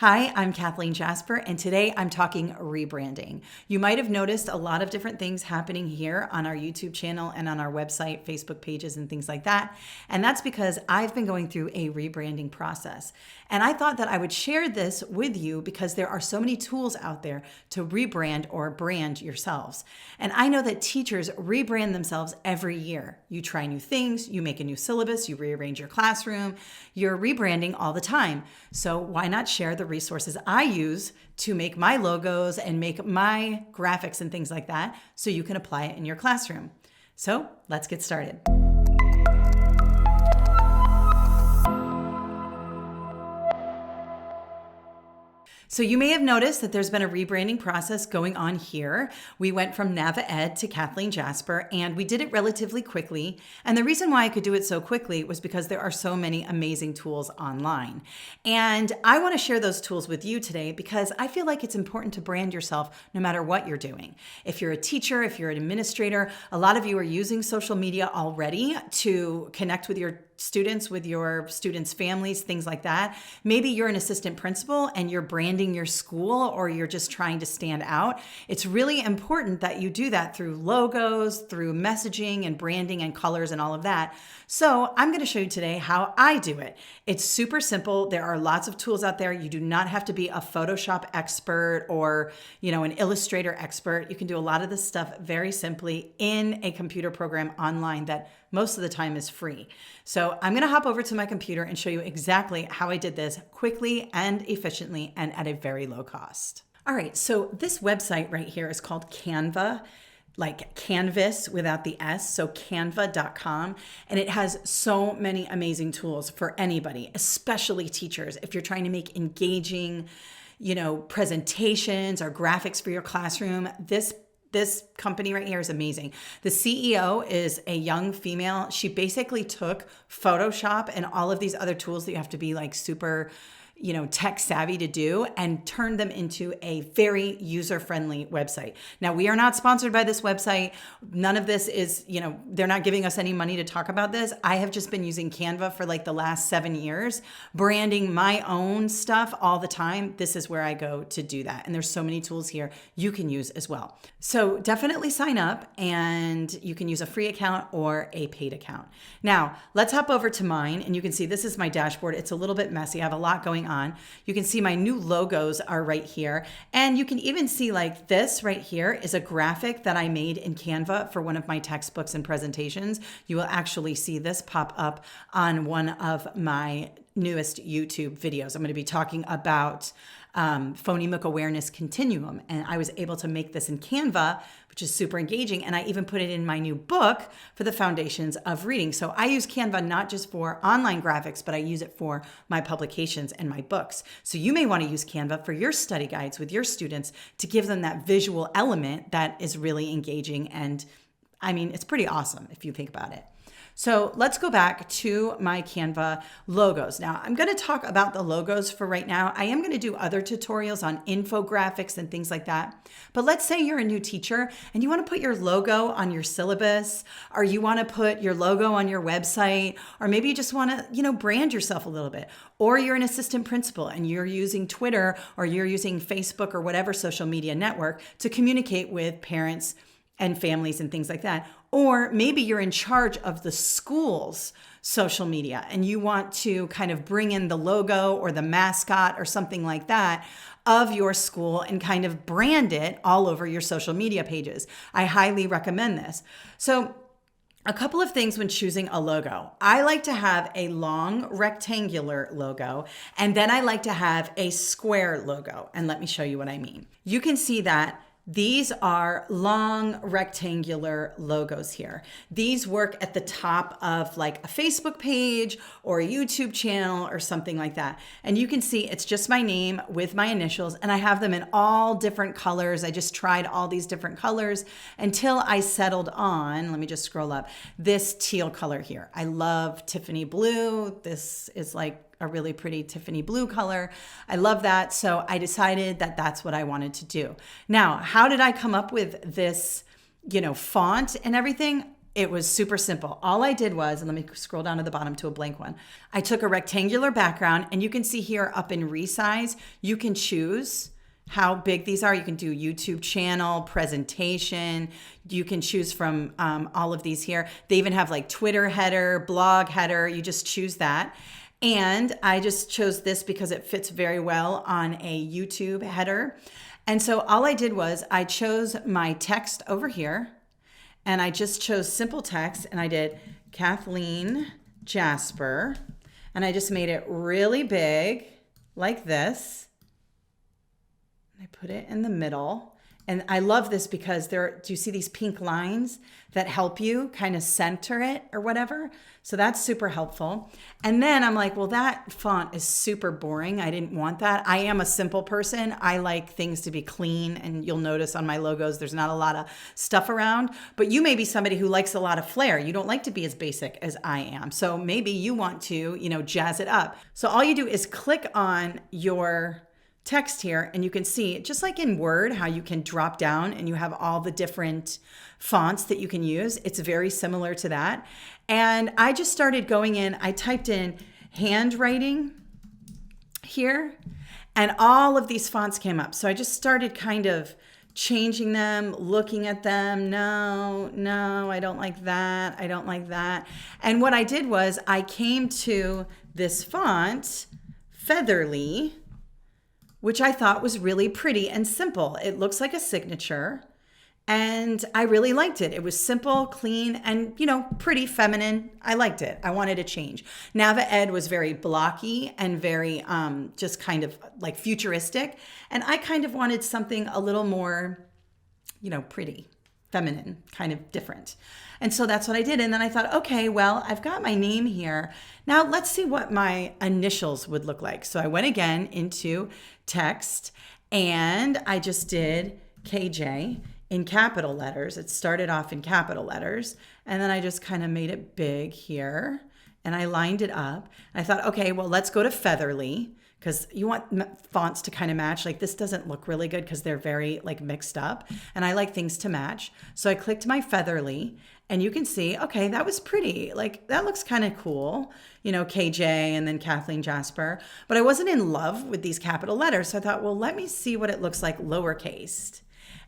Hi, I'm Kathleen Jasper, and today I'm talking rebranding. You might have noticed a lot of different things happening here on our YouTube channel and on our website, Facebook pages, and things like that. And that's because I've been going through a rebranding process. And I thought that I would share this with you because there are so many tools out there to rebrand or brand yourselves. And I know that teachers rebrand themselves every year. You try new things, you make a new syllabus, you rearrange your classroom, you're rebranding all the time. So why not share the resources I use to make my logos and make my graphics and things like that so you can apply it in your classroom. So let's get started. So you may have noticed that there's been a rebranding process going on here. We went from NavaEd to Kathleen Jasper, and we did it relatively quickly. And the reason why I could do it so quickly was because there are so many amazing tools online. And I want to share those tools with you today because I feel like it's important to brand yourself no matter what you're doing. If you're a teacher, if you're an administrator, a lot of you are using social media already to connect with your students' families, things like that. Maybe you're an assistant principal and you're branding your school or you're just trying to stand out. It's really important that you do that through logos, through messaging and branding and colors and all of that. So I'm going to show you today how I do it. It's super simple. There are lots of tools out there. You do not have to be a Photoshop expert or, an Illustrator expert. You can do a lot of this stuff very simply in a computer program online that most of the time is free. So I'm going to hop over to my computer and show you exactly how I did this quickly and efficiently and at a very low cost. All right, so this website right here is called Canva, like canvas without the S, so canva.com. And it has so many amazing tools for anybody, especially teachers. If you're trying to make engaging, presentations or graphics for your classroom, this company right here is amazing. The CEO is a young female. She basically took Photoshop and all of these other tools that you have to be like super, tech savvy to do and turned them into a very user-friendly website. Now, we are not sponsored by this website. None of this is, they're not giving us any money to talk about this. I have just been using Canva for like the last 7 years, branding my own stuff all the time. This is where I go to do that. And there's so many tools here you can use as well. So definitely sign up and you can use a free account or a paid account. Now, let's hop over to mine and you can see this is my dashboard. It's a little bit messy. I have a lot going on. You can see my new logos are right here. And you can even see like this right here is a graphic that I made in Canva for one of my textbooks and presentations. You will actually see this pop up on one of my newest YouTube videos. I'm going to be talking about phonemic awareness continuum. And I was able to make this in Canva, which is super engaging. And I even put it in my new book for the foundations of reading. So I use Canva not just for online graphics, but I use it for my publications and my books. So you may want to use Canva for your study guides with your students to give them that visual element that is really engaging. And I mean, it's pretty awesome if you think about it. So let's go back to my Canva logos. Now, I'm going to talk about the logos for right now. I am going to do other tutorials on infographics and things like that. But let's say you're a new teacher and you want to put your logo on your syllabus, or you want to put your logo on your website, or maybe you just want to, brand yourself a little bit. Or you're an assistant principal and you're using Twitter or you're using Facebook or whatever social media network to communicate with parents and families and things like that. Or maybe you're in charge of the school's social media and you want to kind of bring in the logo or the mascot or something like that of your school and kind of brand it all over your social media pages. I highly recommend this. So a couple of things when choosing a logo. I like to have a long rectangular logo, and then I like to have a square logo. And let me show you what I mean. You can see that these are long rectangular logos here. These work at the top of like a Facebook page or a YouTube channel or something like that. And you can see it's just my name with my initials, and I have them in all different colors. I just tried all these different colors until I settled on, let me just scroll up, this teal color here. I love Tiffany blue. This is like a really pretty Tiffany blue color. I love that. So I decided that that's what I wanted to do. Now, how did I come up with this, font and everything? it was super simple. All I did was, and let me scroll down to the bottom to a blank one. I took a rectangular background, and you can see here up in resize, you can choose how big these are. You can do YouTube channel, presentation. You can choose from all of these here. They even have like Twitter header, blog header. You just choose that. And I just chose this because it fits very well on a YouTube header. And so all I did was I chose my text over here, and I just chose simple text, and I did Kathleen Jasper, and I just made it really big like this. I put it in the middle. And I love this because do you see these pink lines that help you kind of center it or whatever? So that's super helpful. And then I'm like, well, that font is super boring. I didn't want that. I am a simple person. I like things to be clean. And you'll notice on my logos, there's not a lot of stuff around. But you may be somebody who likes a lot of flair. You don't like to be as basic as I am. So maybe you want to, jazz it up. So all you do is click on your text here, and you can see, just like in Word, how you can drop down and you have all the different fonts that you can use. It's very similar to that. And I just started going in, I typed in handwriting here, and all of these fonts came up. So I just started kind of changing them, looking at them. No, I don't like that. I don't like that. And what I did was I came to this font, Featherly, which I thought was really pretty and simple. It looks like a signature, and I really liked it. It was simple, clean, and, pretty feminine. I liked it. I wanted to change. NavaEd was very blocky and very just kind of like futuristic, and I kind of wanted something a little more, pretty, feminine, kind of different. And so that's what I did. And then I thought, okay, well, I've got my name here. Now let's see what my initials would look like. So I went again into text, and I just did KJ in capital letters. It started off in capital letters, and then I just kind of made it big here, and I lined it up. I thought, okay, well, let's go to Featherly, because you want fonts to kind of match. Like, this doesn't look really good because they're very like mixed up, and I like things to match. So I clicked my Featherly, and you can see, okay, that was pretty. Like, that looks kind of cool, KJ and then Kathleen Jasper. But I wasn't in love with these capital letters. So I thought, well, let me see what it looks like lowercase.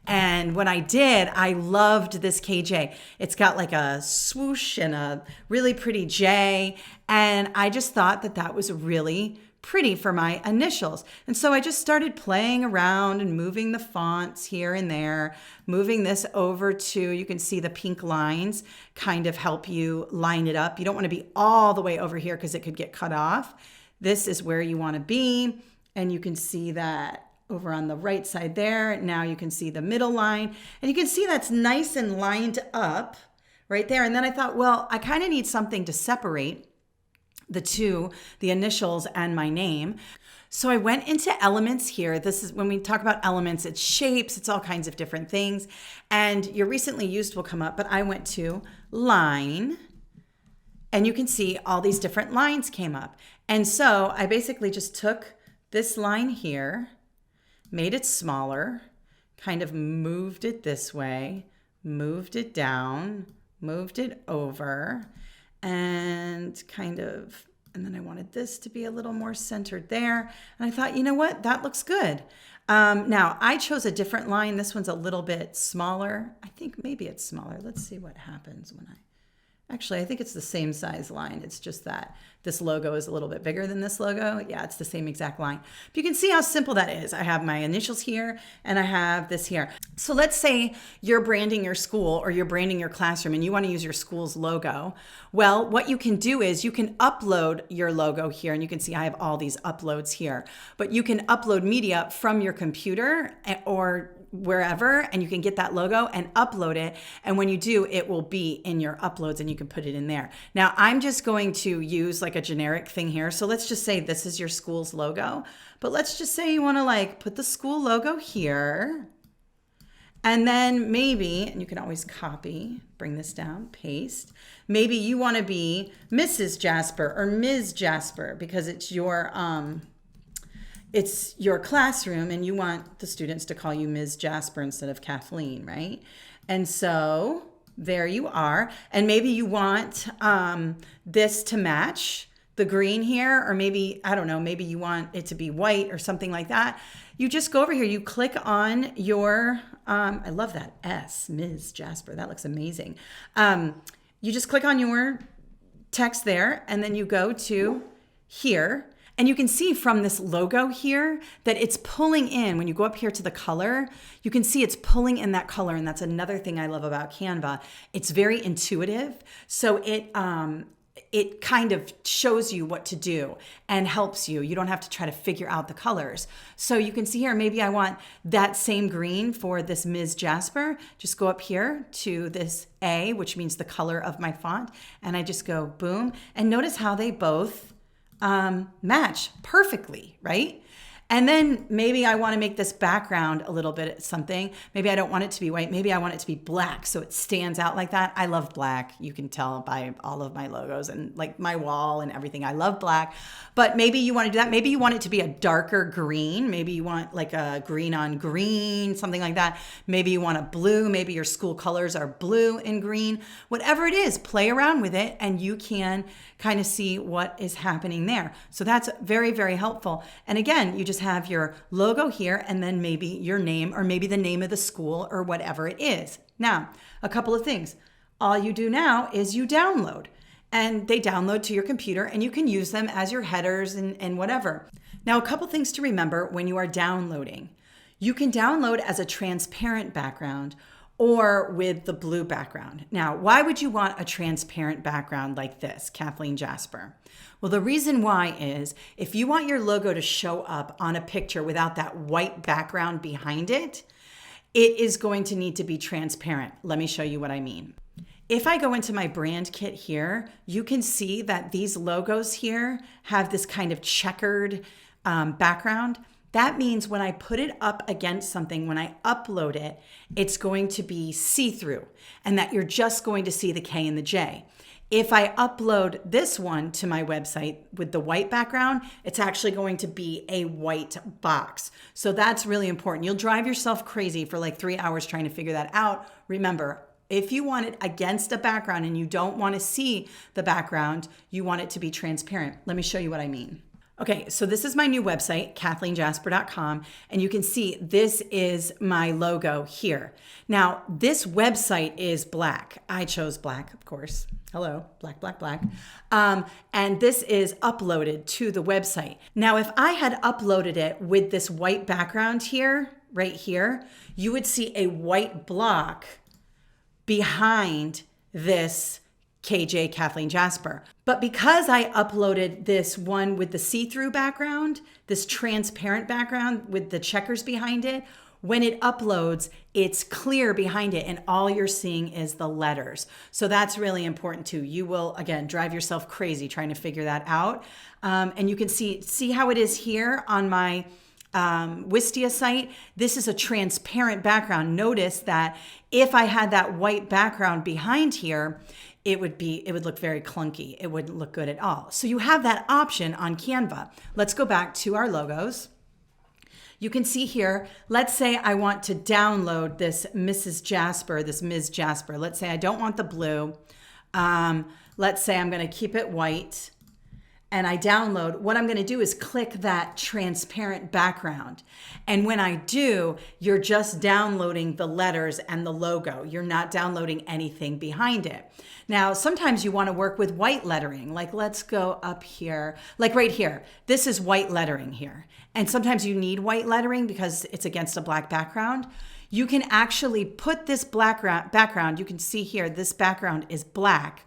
And when I did, I loved this KJ. It's got like a swoosh and a really pretty J. And I just thought that that was really pretty for my initials. And so I just started playing around and moving the fonts here and there, moving this over to, you can see the pink lines kind of help you line it up. You don't want to be all the way over here because it could get cut off. This is where you want to be. And you can see that over on the right side there. Now you can see the middle line, and you can see that's nice and lined up right there. And then I thought, well, I kind of need something to separate the two, the initials and my name. So I went into elements here. This is when we talk about elements, it's shapes, it's all kinds of different things. And your recently used will come up, but I went to line, and you can see all these different lines came up. And so I basically just took this line here, made it smaller, kind of moved it this way, moved it down, moved it over, and then I wanted this to be a little more centered there. And I thought, you know what, that looks good. Now I chose a different line. This one's a little bit smaller. I think maybe it's smaller. Let's see what happens when actually, I think it's the same size line. It's just that this logo is a little bit bigger than this logo. Yeah, it's the same exact line. But you can see how simple that is. I have my initials here, and I have this here. So let's say you're branding your school or you're branding your classroom and you want to use your school's logo. Well, what you can do is you can upload your logo here, and you can see I have all these uploads here. But you can upload media from your computer or wherever, and you can get that logo and upload it. And when you do, it will be in your uploads and you can put it in there. Now, I'm just going to use like a generic thing here. So let's just say this is your school's logo, but let's just say you want to like put the school logo here. And then maybe, and you can always copy, bring this down, paste. Maybe you want to be Mrs. Jasper or Ms. Jasper because it's your classroom and you want the students to call you Ms. Jasper instead of Kathleen, right? And so There you are. And maybe you want this to match the green here, or maybe, I don't know, maybe you want it to be white or something like that. You just go over here, you click on your, I love that S, Ms. Jasper, that looks amazing. You just click on your text there, and then you go to here, and you can see from this logo here that it's pulling in. When you go up here to the color, you can see it's pulling in that color, and that's another thing I love about Canva. It's very intuitive, so it kind of shows you what to do and helps you. You don't have to try to figure out the colors. So you can see here, maybe I want that same green for this Ms. Jasper. Just go up here to this A, which means the color of my font, and I just go boom. And notice how they both match perfectly, right? And then maybe I want to make this background a little bit something. Maybe I don't want it to be white. Maybe I want it to be black so it stands out like that. I love black. You can tell by all of my logos and like my wall and everything. I love black. But maybe you want to do that. Maybe you want it to be a darker green. Maybe you want like a green on green, something like that. Maybe you want a blue. Maybe your school colors are blue and green. Whatever it is, play around with it and you can kind of see what is happening there. So that's very, very helpful. And again, you just have your logo here and then maybe your name or maybe the name of the school or whatever it is. Now, a couple of things. All you do now is you download, and they download to your computer and you can use them as your headers and whatever. Now, a couple things to remember when you are downloading. You can download as a transparent background or with the blue background. Now, why would you want a transparent background like this, Kathleen Jasper? Well, the reason why is if you want your logo to show up on a picture without that white background behind it, it is going to need to be transparent. Let me show you what I mean. If I go into my brand kit here, you can see that these logos here have this kind of checkered background. That means when I put it up against something, when I upload it, it's going to be see-through and that you're just going to see the K and the J. If I upload this one to my website with the white background, it's actually going to be a white box. So that's really important. You'll drive yourself crazy for like 3 hours trying to figure that out. Remember, if you want it against a background and you don't want to see the background, you want it to be transparent. Let me show you what I mean. Okay, so this is my new website, KathleenJasper.com, and you can see this is my logo here. Now, this website is black. I chose black, of course. Hello, black, black, black. And this is uploaded to the website. Now, if I had uploaded it with this white background here, right here, you would see a white block behind this KJ Kathleen Jasper. But because I uploaded this one with the see-through background, this transparent background with the checkers behind it, when it uploads, it's clear behind it and all you're seeing is the letters. So that's really important too. You will, again, drive yourself crazy trying to figure that out. And you can see how it is here on my Wistia site. This is a transparent background. Notice that if I had that white background behind here, it would look very clunky. It wouldn't look good at all. So you have that option on Canva. Let's go back to our logos. You can see here, let's say I want to download this Mrs. Jasper, this Ms. Jasper. Let's say I don't want the blue. Let's say I'm going to keep it white. And I download, what I'm going to do is click that transparent background. And when I do, you're just downloading the letters and the logo. You're not downloading anything behind it. Now, sometimes you want to work with white lettering. Like, let's go up here, like right here. This is white lettering here. And sometimes you need white lettering because it's against a black background. You can actually put this black background, you can see here, this background is black.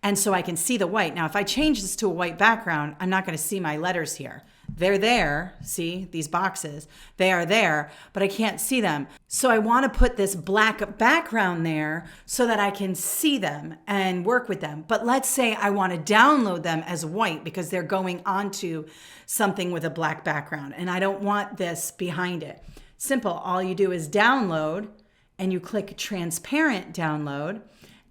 And so I can see the white. Now, if I change this to a white background, I'm not going to see my letters here. They're there. See these boxes? They are there, but I can't see them. So I want to put this black background there so that I can see them and work with them. But let's say I want to download them as white because they're going onto something with a black background and I don't want this behind it. Simple. All you do is download and you click transparent download.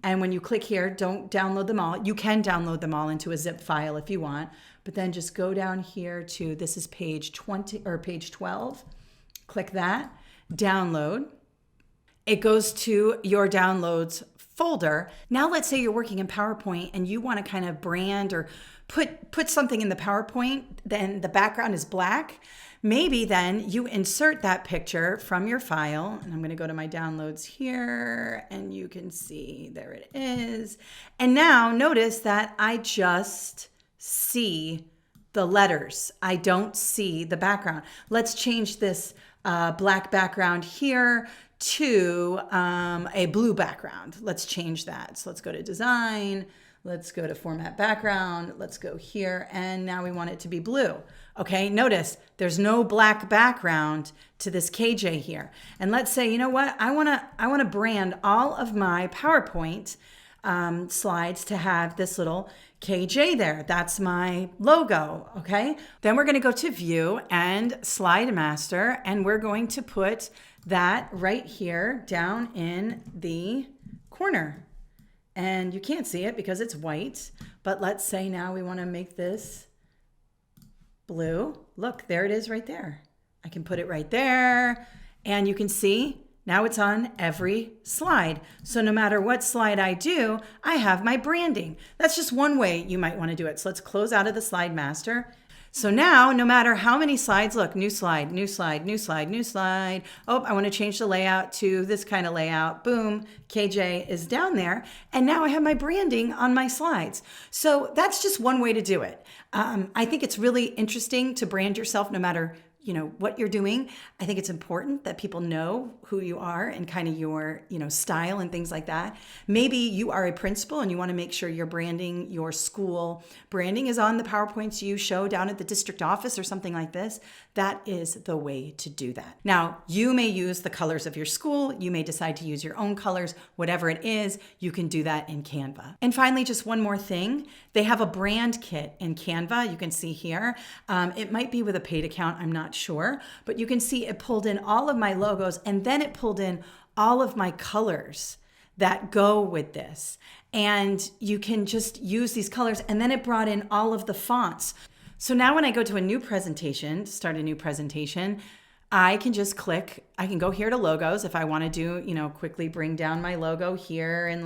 And when you click here, don't download them all. You can download them all into a zip file if you want, but then just go down here to, this is page 20 or page 12. Click that, download. It goes to your downloads folder. Now let's say you're working in PowerPoint and you want to kind of brand or put something in the PowerPoint, then the background is black. Maybe then you insert that picture from your file, and I'm going to go to my downloads here, and you can see there it is. And now notice that I just see the letters. I don't see the background. Let's change this black background here to a blue background. Let's change that. So let's go to design. Let's go to format background. Let's go here. And now we want it to be blue. Okay, notice there's no black background to this KJ here. And let's say, you know what? I wanna brand all of my PowerPoint slides to have this little KJ there. That's my logo, okay? Then we're gonna go to View and Slide Master, and we're going to put that right here down in the corner. And you can't see it because it's white, but let's say now we wanna make this blue. Look, there it is right there. I can put it right there, and you can see now it's on every slide. So no matter what slide I do, I have my branding. That's just one way you might want to do it. So let's close out of the Slide Master. So now, no matter how many slides, look, new slide, new slide, new slide, new slide. Oh, I want to change the layout to this kind of layout. Boom, KJ is down there. And now I have my branding on my slides. So that's just one way to do it. I think it's really interesting to brand yourself no matter what you're doing. I think it's important that people know who you are and kind of your, style and things like that. Maybe you are a principal and you want to make sure your branding, your school branding is on the PowerPoints you show down at the district office or something like this. That is the way to do that. Now, you may use the colors of your school. You may decide to use your own colors, whatever it is, you can do that in Canva. And finally, just one more thing. They have a brand kit in Canva. You can see here. It might be with a paid account. I'm not sure, but you can see it pulled in all of my logos, and then it pulled in all of my colors that go with this. And you can just use these colors, and then it brought in all of the fonts. So now when I go to a new presentation, start a new presentation, I can just click, I can go here to logos if I want to do, quickly bring down my logo here and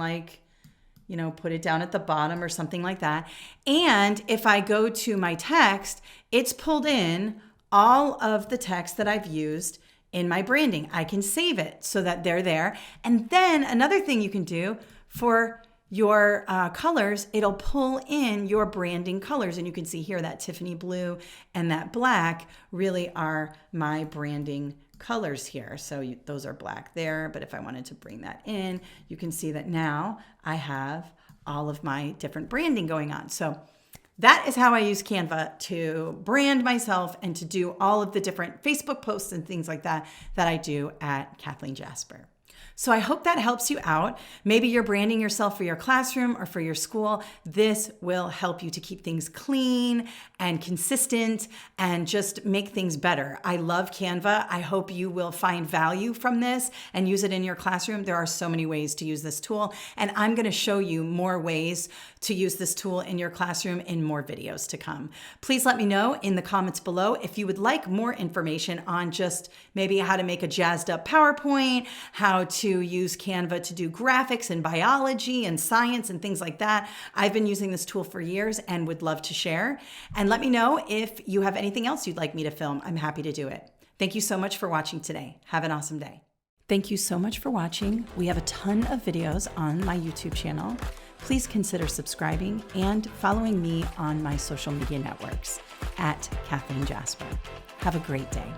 put it down at the bottom or something like that. And if I go to my text, it's pulled in all of the text that I've used in my branding. I can save it so that they're there. And then another thing you can do for your colors, it'll pull in your branding colors. And you can see here that Tiffany blue and that black really are my branding colors here. So those are black there, but if I wanted to bring that in, you can see that now I have all of my different branding going on. So that is how I use Canva to brand myself and to do all of the different Facebook posts and things like that I do at Kathleen Jasper. So I hope that helps you out. Maybe you're branding yourself for your classroom or for your school. This will help you to keep things clean and consistent and just make things better. I love Canva. I hope you will find value from this and use it in your classroom. There are so many ways to use this tool, and I'm going to show you more ways to use this tool in your classroom in more videos to come. Please let me know in the comments below if you would like more information on just maybe how to make a jazzed up PowerPoint, how to use Canva to do graphics and biology and science and things like that. I've been using this tool for years and would love to share. And let me know if you have anything else you'd like me to film. I'm happy to do it. Thank you so much for watching today. Have an awesome day. Thank you so much for watching. We have a ton of videos on my YouTube channel. Please consider subscribing and following me on my social media networks at Kathleen Jasper. Have a great day.